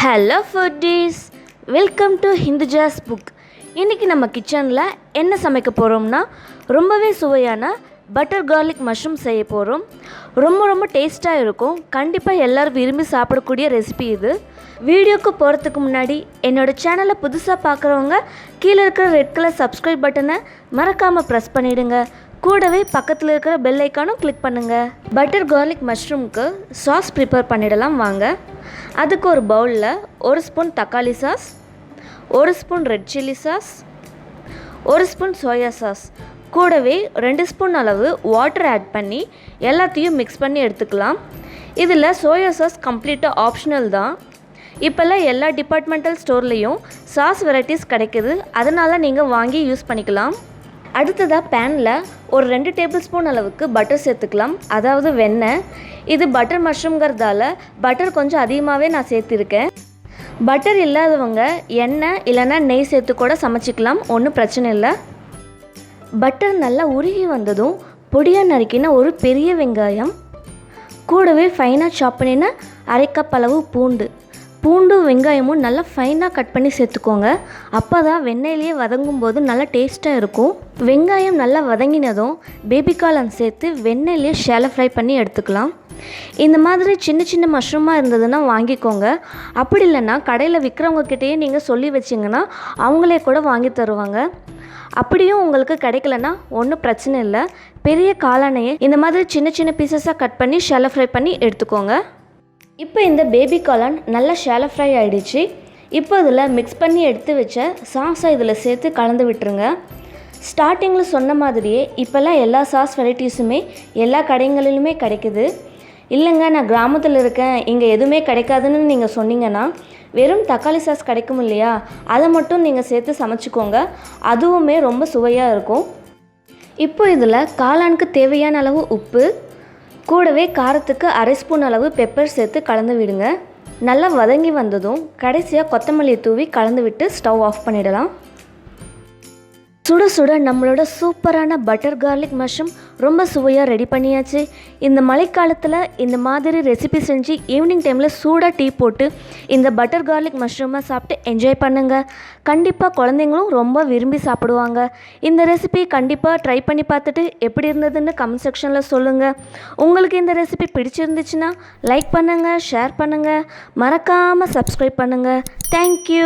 Hello foodies, welcome to ஹindujasbook. இன்றைக்கி நம்ம கிச்சனில் என்ன சமைக்க போகிறோம்னா ரொம்பவே சுவையான பட்டர் கார்லிக் மஷ்ரூம் செய்ய போகிறோம். ரொம்ப டேஸ்ட்டாக இருக்கும். கண்டிப்பாக எல்லோரும் விரும்பி சாப்பிடக்கூடிய ரெசிபி இது. வீடியோக்கு போகிறதுக்கு முன்னாடி என்னோடய சேனலை புதுசாக பார்க்குறவங்க கீழே இருக்கிற ரெட் கலர் சப்ஸ்கிரைப் பட்டனை மறக்காமல் ப்ரெஸ் பண்ணிவிடுங்க. கூடவே பக்கத்தில் இருக்கிற பெல் ஐக்கானும் கிளிக் பண்ணுங்கள். பட்டர் கார்லிக் மஷ்ரூமுக்கு சாஸ் ப்ரிப்பேர் பண்ணிடலாம் வாங்க. அதுக்கு ஒரு பவுலில் 1 ஸ்பூன் தக்காளி sauce, 1 spoon red chilli sauce, 1 spoon soya sauce, கூடவே 2 ஸ்பூன் அளவு வாட்டர் ஆட் பண்ணி எல்லாத்தையும் மிக்ஸ் பண்ணி எடுத்துக்கலாம். இதில் சோயா சாஸ் கம்ப்ளீட்டாக ஆப்ஷனல் தான். இப்போல்லாம் எல்லா டிபார்ட்மெண்டல் ஸ்டோர்லேயும் சாஸ் வெரைட்டிஸ் கிடைக்குது, அதனால் நீங்கள் வாங்கி யூஸ் பண்ணிக்கலாம். அடுத்ததாக பேனில் ஒரு 2 டேபிள் ஸ்பூன் அளவுக்கு பட்டர் சேர்த்துக்கலாம், அதாவது வெண்ணெய். இது பட்டர் மஷ்ரூம்ங்கிறதால பட்டர் கொஞ்சம் அதிகமாகவே நான் சேர்த்துருக்கேன். பட்டர் இல்லாதவங்க எண்ணெய் இல்லைன்னா நெய் சேர்த்து கூட சமைச்சிக்கலாம், ஒன்றும் பிரச்சனை இல்லை. பட்டர் நல்லா உருகி வந்ததும் பொடியாக நறுக்கின ஒரு பெரிய வெங்காயம், கூடவே ஃபைனாக சாப் பண்ணின 1/2 கப் அளவு பூண்டும் வெங்காயமும் நல்லா ஃபைனாக கட் பண்ணி சேர்த்துக்கோங்க. அப்போ தான் வெண்ணெயிலேயே வதங்கும் போது நல்லா டேஸ்ட்டாக இருக்கும். வெங்காயம் நல்லா வதங்கினதும் பேபிகார்ன் சேர்த்து வெண்ணெயிலேயே ஷாலோ ஃப்ரை பண்ணி எடுத்துக்கலாம். இந்த மாதிரி சின்ன மஷ்ரூமாக இருந்ததுன்னா வாங்கிக்கோங்க. அப்படி இல்லைன்னா கடையில் விற்கிறவங்கக்கிட்டேயே நீங்கள் சொல்லி வச்சிங்கன்னா அவங்களே கூட வாங்கி தருவாங்க. அப்படியும் உங்களுக்கு கிடைக்கலன்னா ஒன்றும் பிரச்சனை இல்லை. பெரிய காளானையை இந்த மாதிரி சின்ன பீசஸாக கட் பண்ணி ஷாலோ ஃப்ரை பண்ணி எடுத்துக்கோங்க. இப்போ இந்த பேபி காளான் நல்லா ஷாலோ ஃப்ரை ஆகிடுச்சு. இப்போ இதில் மிக்ஸ் பண்ணி எடுத்து வச்ச சாஸை இதில் சேர்த்து கலந்து விட்டுருங்க. ஸ்டார்டிங்கில் சொன்ன மாதிரியே இப்போல்லாம் எல்லா சாஸ் வெரைட்டிஸுமே எல்லா கடைகளிலுமே கிடைக்குது. இல்லைங்க நான் கிராமத்தில் இருக்கேன், இங்கே எதுவுமே கிடைக்காதுன்னு நீங்கள் சொன்னீங்கன்னா வெறும் தக்காளி சாஸ் கிடைக்கும் இல்லையா, அதை மட்டும் நீங்கள் சேர்த்து சமைச்சிக்கோங்க. அதுவுமே ரொம்ப சுவையாக இருக்கும். இப்போ இதில் காளானுக்கு தேவையான அளவு உப்பு, கூடவே காரத்துக்கு 1/2 ஸ்பூன் அளவு பெப்பர் சேர்த்து கலந்து விடுங்க. நல்லா வதங்கி வந்ததும் கடைசியாக கொத்தமல்லி தூவி கலந்து விட்டு ஸ்டவ் ஆஃப் பண்ணிடலாம். சுட சுட நம்மளோட சூப்பரான பட்டர் கார்லிக் மஷ்ரூம் ரொம்ப சுவையாக ரெடி பண்ணியாச்சு. இந்த மழைக்காலத்தில் இந்த மாதிரி ரெசிபி செஞ்சு ஈவினிங் டைமில் சூடாக டீ போட்டு இந்த பட்டர் கார்லிக் மஷ்ரூமை சாப்பிட்டு என்ஜாய் பண்ணுங்கள். கண்டிப்பாக குழந்தைங்களும் ரொம்ப விரும்பி சாப்பிடுவாங்க. இந்த ரெசிபி கண்டிப்பாக ட்ரை பண்ணி பார்த்துட்டு எப்படி இருந்ததுன்னு கமெண்ட் செக்ஷனில் சொல்லுங்கள். உங்களுக்கு இந்த ரெசிபி பிடிச்சிருந்துச்சுன்னா லைக் பண்ணுங்கள், ஷேர் பண்ணுங்கள், மறக்காமல் சப்ஸ்கிரைப் பண்ணுங்கள். தேங்க்யூ.